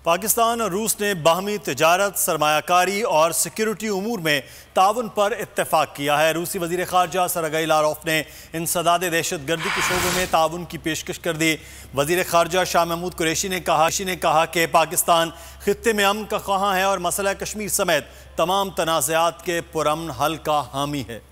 पाकिस्तान और रूस ने बाहमी तिजारत, सरमायाकारी और सिक्योरिटी उमूर में ताउन पर इत्तेफाक किया है। रूसी वज़ीर ख़ारजा सरगई लारोफ ने इंसदाद दहशत गर्दी के शोबे में ताउन की पेशकश कर दी। वज़ीर ख़ारजा शाह महमूद कुरैशी ने कहा कि पाकिस्तान खित्ते में अमन का ख्वाह है और मसला कश्मीर समेत तमाम तनाज़ात के पुरअमन हल का हामी है।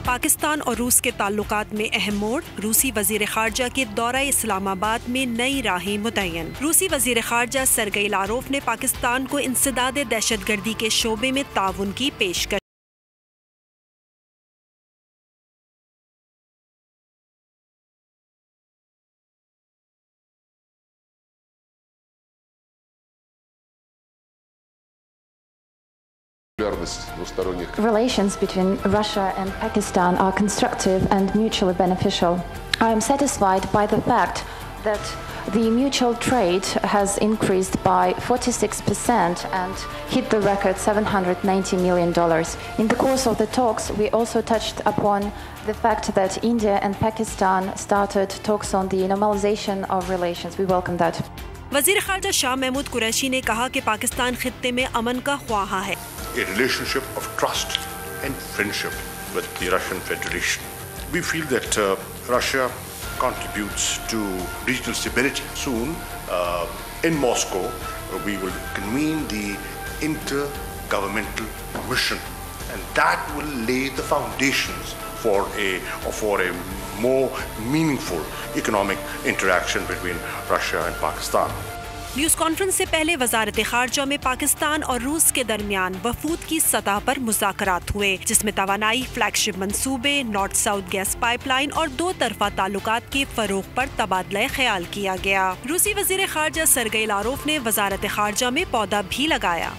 पाकिस्तान और रूस के ताल्लुकात में अहम मोड़, रूसी वजीर खारजा के दौरा इस्लामाबाद में नई राहें मुतय्यन। रूसी वजीर खारजा सरगई लारोफ ने पाकिस्तान को इंसदाद दहशतगर्दी के शोबे में ताउन की पेशकश Relations between Russia and Pakistan are constructive and mutually beneficial. I am satisfied by the fact that the mutual trade has increased by 46% and hit the record $790 million. In the course of the talks, we also touched upon the fact that India and Pakistan started talks on the normalization of relations. We welcome that. वजीर खारजा शाह महमूद कुरैशी ने कहा कि पाकिस्तान खित्ते में अमन का ख्वाह है। A relationship of trust and friendship with the Russian Federation. We feel that Russia contributes to regional stability. Soon, in Moscow, we will convene the Intergovernmental Commission, and that will lay the foundations for a more meaningful economic interaction between Russia and Pakistan. News conference से पहले वजारत खारजा में पाकिस्तान और रूस के दरमियान वफूद की सतह पर मुज़ाकरात हुए, जिसमें तवानाई, फ्लैगशिप मंसूबे, नॉर्थ साउथ गैस पाइपलाइन और दो तरफा ताल्लुकात के फरोग पर तबादला ख्याल किया गया। रूसी वजीर खारजा सरगई लारोफ ने वजारत खारजा में पौधा भी लगाया।